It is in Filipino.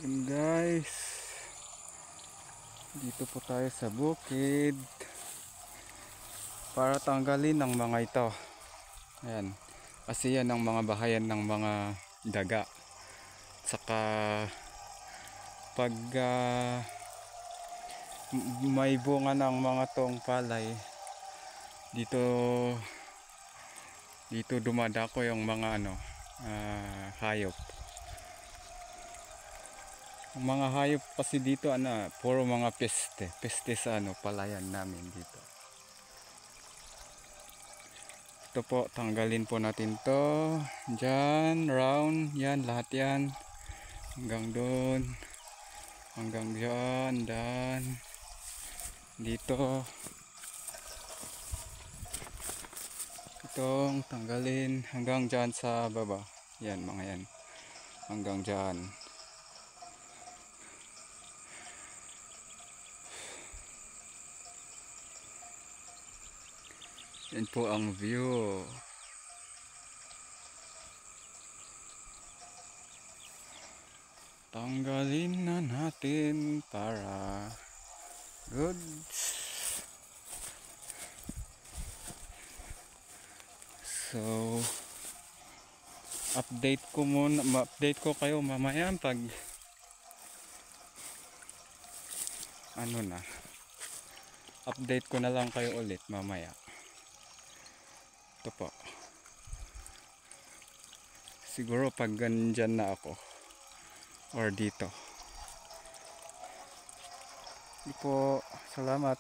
Yun guys, dito po tayo sa bukid para tanggalin ang mga ito. Ayan, kasi yan ang mga bahayan ng mga daga. Saka pag may bunga ng mga tong palay, dito dumadako yung mga hayop. Ang mga hayop kasi dito puro mga peste sa palayan namin dito. Ito po, tanggalin po natin to. Diyan, round, yan, lahat yan. Hanggang doon. Hanggang diyan, dan. Dito. Itong tanggalin hanggang diyan sa baba. Yan, mga yan. Hanggang diyan. Yan po ang view. Tanggalin na natin para goods. So, update ko kayo mamaya pag update ko na lang kayo ulit mamaya. Ito po. Siguro pag ganyan na ako or dito. Ito po, salamat.